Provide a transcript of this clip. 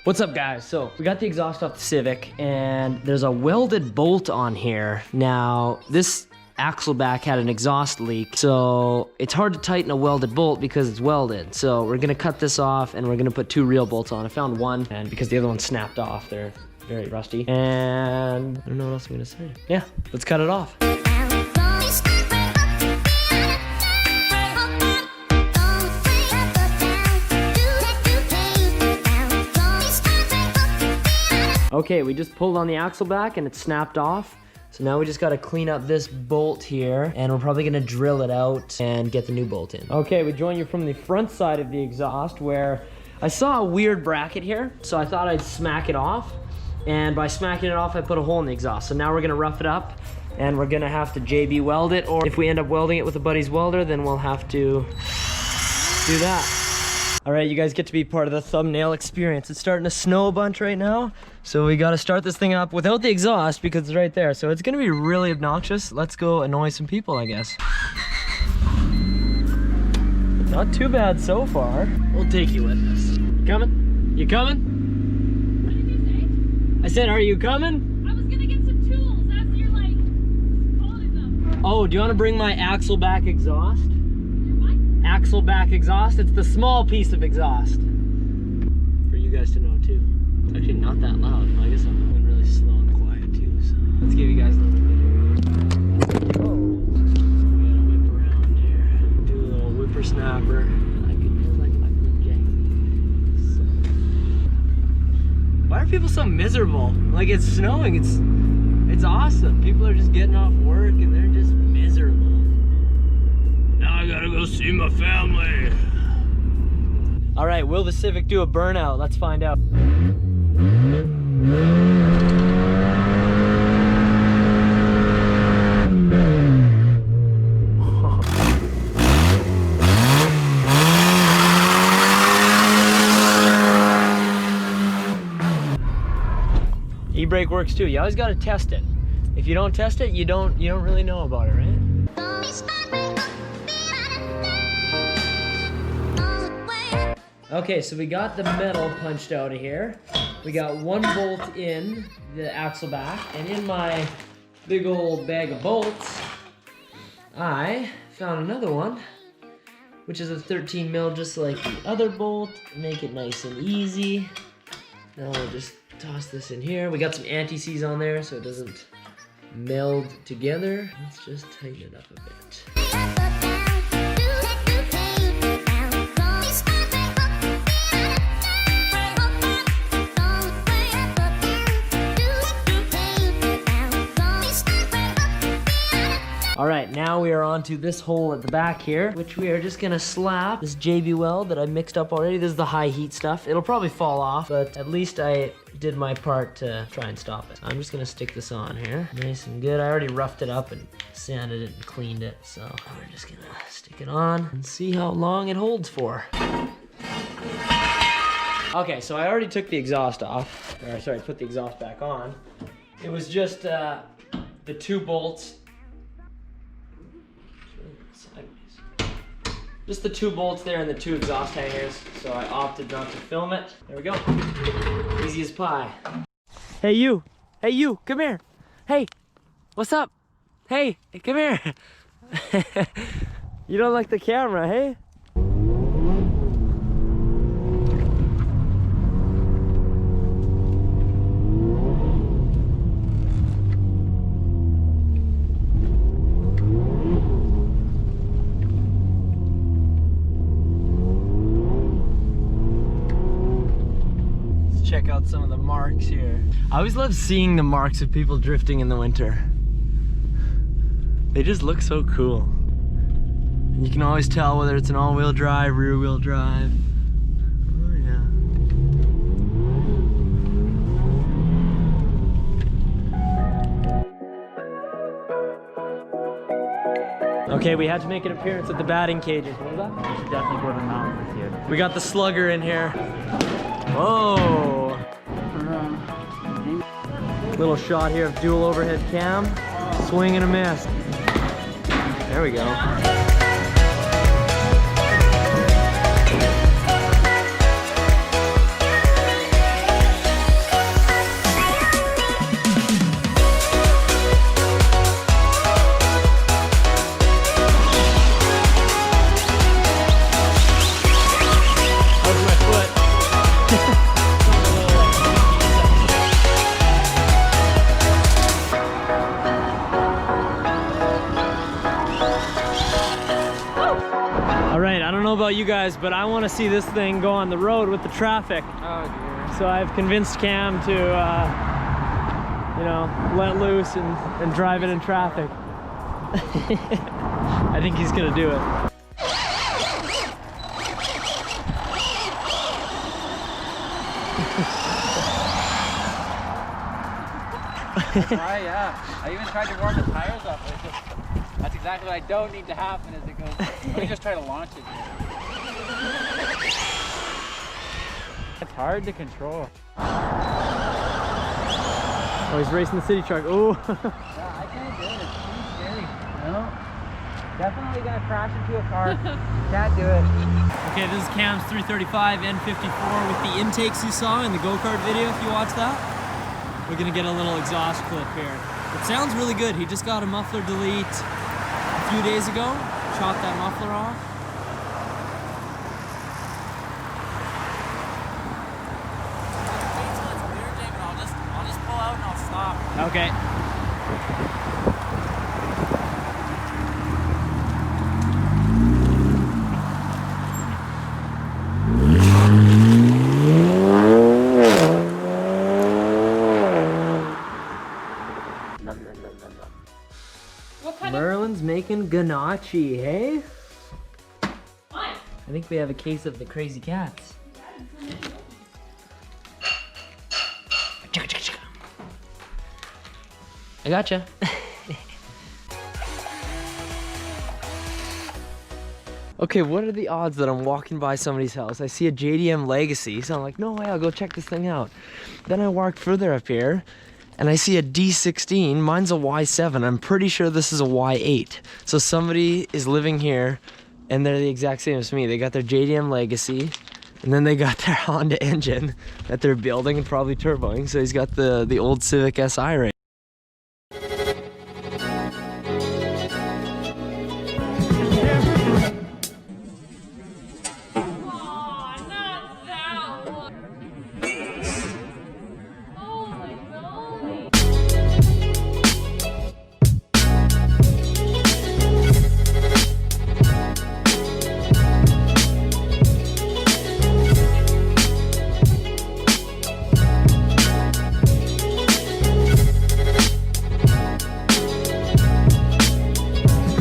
What's up, guys? So we got the exhaust off the Civic and there's a welded bolt on here. Now this axle back had an exhaust leak, so it's hard to tighten a welded bolt because it's welded. So we're gonna cut this off and we're gonna put 2 real bolts on. I found one, and because the other one snapped off, they're very rusty. And I don't know what else I'm gonna say. Yeah, let's cut it off. Okay, we just pulled on the axle back and it snapped off. So now we just gotta clean up this bolt here, and we're probably gonna drill it out and get the new bolt in. Okay, we join you from the front side of the exhaust, where I saw a weird bracket here, so I thought I'd smack it off. And by smacking it off, I put a hole in the exhaust. So now we're gonna rough it up, and we're gonna have to JB weld it, or if we end up welding it with a buddy's welder, then we'll have to do that. All right, you guys get to be part of the thumbnail experience. It's starting to snow a bunch right now, so we gotta start this thing up without the exhaust because it's right there. So it's gonna be really obnoxious. Let's go annoy some people, I guess. Not too bad so far. We'll take you with us. You coming? You coming? What did you say? I said, are you coming? I was gonna get some tools after you're like holding them. Oh, do you wanna bring my axle back exhaust? Axle back exhaust. It's the small piece of exhaust. For you guys to know too. It's actually not that loud. I guess I'm going really slow and quiet too, so let's give you guys a little bit here. Oh. We gotta whip around here. Do a little whippersnapper. Why are people so miserable? Like, it's snowing, it's awesome. People are just getting off work and they're just miserable. Now I gotta go see my family. All right, will the Civic do a burnout? Let's find out. E-brake works too. You always gotta test it. If you don't test it, you don't really know about it, right? Okay, so we got the metal punched out of here. We got 1 bolt in the axle back, and in my big old bag of bolts, I found another one, which is a 13 mil, just like the other bolt. Make it nice and easy. Now we'll just toss this in here. We got some anti-seize on there so it doesn't meld together. Let's just tighten it up a bit. All right, now we are on to this hole at the back here, which we are just gonna slap this JB weld that I mixed up already. This is the high heat stuff. It'll probably fall off, but at least I did my part to try and stop it. I'm just gonna stick this on here. Nice and good. I already roughed it up and sanded it and cleaned it, so we're just gonna stick it on and see how long it holds for. Okay, so I already took the exhaust off. Or sorry, put the exhaust back on. It was just the 2 bolts. Just the 2 bolts there and the 2 exhaust hangers, so I opted not to film it. There we go. Easy as pie. Hey you! Hey you! Come here! Hey! What's up? Hey! Come here! You don't like the camera, hey? Check out some of the marks here. I always love seeing the marks of people drifting in the winter. They just look so cool. And you can always tell whether it's an all-wheel drive, rear-wheel drive. Oh yeah. Okay, we had to make an appearance at the batting cages. What was that? You should definitely go to the mountain with you. We got the slugger in here. Whoa! Little shot here of dual overhead cam. Swing and a miss. There we go. All right, I don't know about you guys, but I want to see this thing go on the road with the traffic. Oh dear. So I've convinced Cam to, you know, let loose and drive it in traffic. I think he's gonna do it. Yeah. I even tried to warm the tires up. But it's just, that's exactly what I don't need to happen as it goes. Let me just try to launch it. It's hard to control. Oh, he's racing the city truck. Oh. Yeah, I can't do it. It's too scary. No. Definitely gonna crash into a car. Can't do it. Okay, this is Cam's 335 N54 with the intakes you saw in the go-kart video, if you watched that. We're gonna get a little exhaust clip here. It sounds really good. He just got a muffler delete a few days ago. Chopped that muffler off. I'll just pull out and I'll stop. Okay. What kind Merlin's making ganache, hey? What? I think we have a case of the crazy cats. I gotcha. Okay, what are the odds that I'm walking by somebody's house? I see a JDM Legacy, so I'm like, no way, I'll go check this thing out. Then I walk further up here, and I see a D16. Mine's a Y7. I'm pretty sure this is a Y8. So somebody is living here, and they're the exact same as me. They got their JDM Legacy, and then they got their Honda engine that they're building and probably turboing. So he's got the old Civic Si right